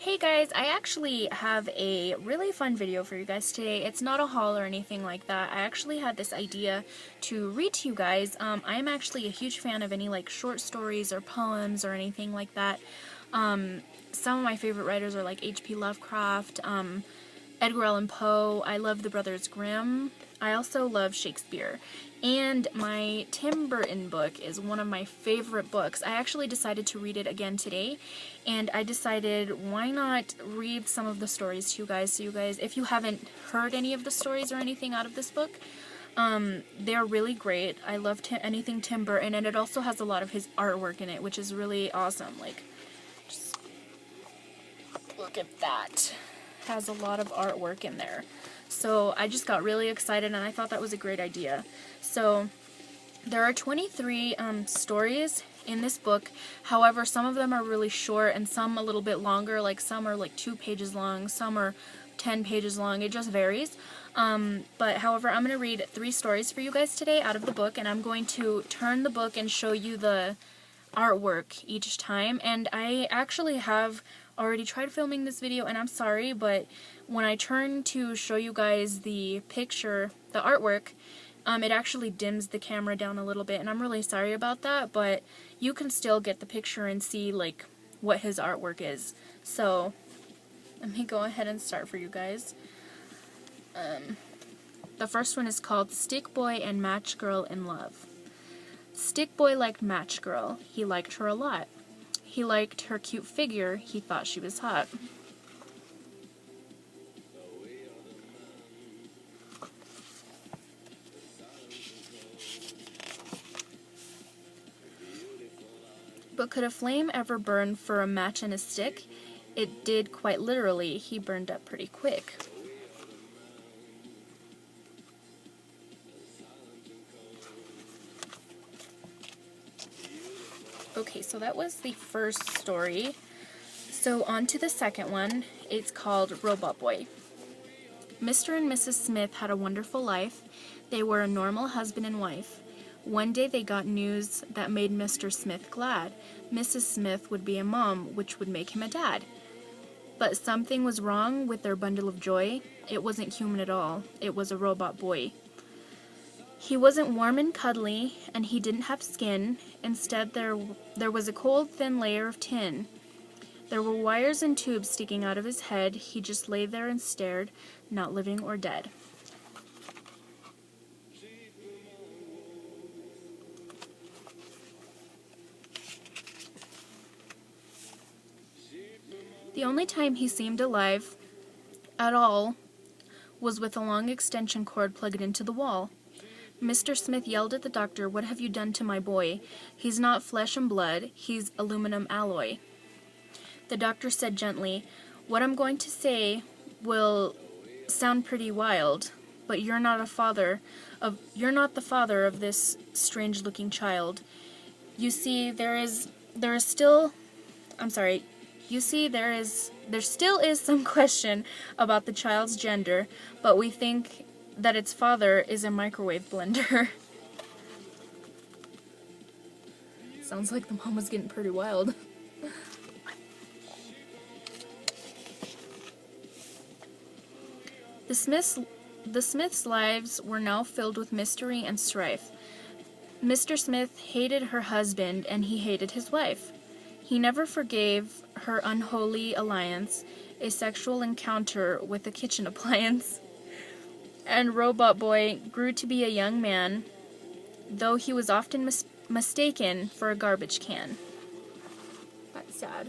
Hey guys, I actually have a really fun video for you guys today. It's not a haul or anything like that. I actually had this idea to read to you guys. I'm actually a huge fan of any like short stories or poems or anything like that. Some of my favorite writers are like H.P. Lovecraft, Edgar Allan Poe. I love the Brothers Grimm. I also love Shakespeare. And my Tim Burton book is one of my favorite books. I actually decided to read it again today, and I decided why not read some of the stories to you guys, so you guys, if you haven't heard any of the stories or anything out of this book, they're really great. I love anything Tim Burton, and it also has a lot of his artwork in it, which is really awesome. Like, just look at that. Has a lot of artwork in there. So I just got really excited and I thought that was a great idea. So there are 23 stories in this book. However, some of them are really short and some a little bit longer. Like some are like 2 pages long, some are 10 pages long. It just varies. But however, I'm going to read 3 stories for you guys today out of the book, and I'm going to turn the book and show you the artwork each time. And I actually have already tried filming this video, and I'm sorry, but when I turn to show you guys the picture, the artwork, it actually dims the camera down a little bit, and I'm really sorry about that, but you can still get the picture and see like what his artwork is. So let me go ahead and start for you guys. The first one is called Stick Boy and Match Girl in Love. Stick Boy liked Match Girl. He liked her a lot. He liked her cute figure. He thought she was hot. But could a flame ever burn for a match and a stick? It did, quite literally. He burned up pretty quick. Okay, so that was the first story. So on to the second one. It's called Robot Boy. Mr. and Mrs. Smith had a wonderful life. They were a normal husband and wife. One day they got news that made Mr. Smith glad. Mrs. Smith would be a mom, which would make him a dad. But something was wrong with their bundle of joy. It wasn't human at all. It was a robot boy. He wasn't warm and cuddly, and he didn't have skin. Instead, there was a cold, thin layer of tin. There were wires and tubes sticking out of his head. He just lay there and stared, not living or dead. The only time he seemed alive at all was with a long extension cord plugged into the wall. Mr. Smith yelled at the doctor, "What have you done to my boy? He's not flesh and blood, he's aluminum alloy." The doctor said gently, "What I'm going to say will sound pretty wild, but you're not the father of this strange-looking child. You see, there still is some question about the child's gender, but we think that its father is a microwave blender." Sounds like the mom was getting pretty wild. The Smiths' lives were now filled with mystery and strife. Mr. Smith hated her husband, and he hated his wife. He never forgave her unholy alliance, a sexual encounter with a kitchen appliance. And Robot Boy grew to be a young man, though he was often mistaken for a garbage can. That's sad.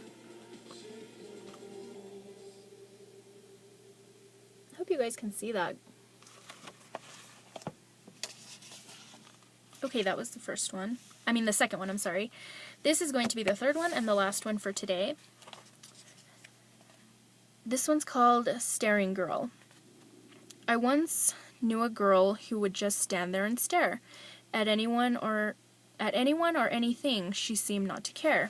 I hope you guys can see that. Okay, that was the first one. The second one, I'm sorry. This is going to be the third one and the last one for today. This one's called Staring Girl. I once knew a girl who would just stand there and stare. At anyone or anything, she seemed not to care.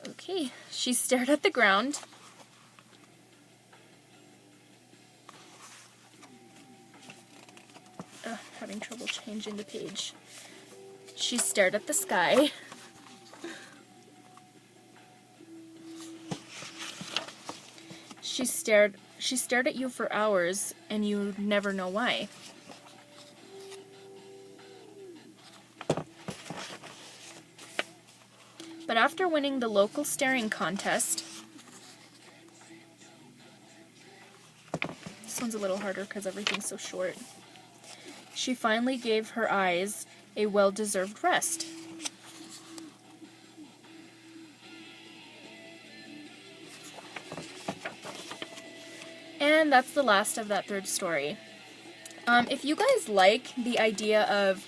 Okay, she stared at the ground. having trouble changing the page. She stared at the sky. She stared at you for hours, and you never know why. But after winning the local staring contest, this one's a little harder because everything's so short, she finally gave her eyes a well-deserved rest. And that's the last of that third story. If you guys like the idea of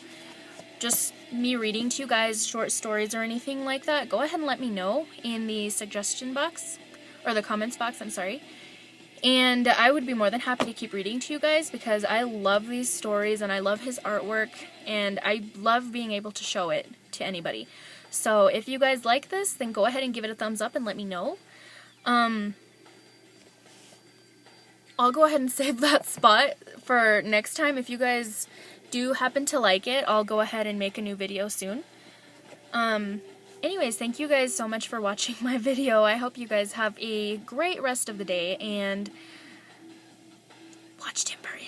just me reading to you guys short stories or anything like that, go ahead and let me know in the suggestion box, or the comments box, I'm sorry. And I would be more than happy to keep reading to you guys because I love these stories and I love his artwork and I love being able to show it to anybody. So if you guys like this, then go ahead and give it a thumbs up and let me know. I'll go ahead and save that spot for next time. If you guys do happen to like it, I'll go ahead and make a new video soon. Anyways, thank you guys so much for watching my video. I hope you guys have a great rest of the day, and watch Tim Burton.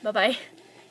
Bye-bye.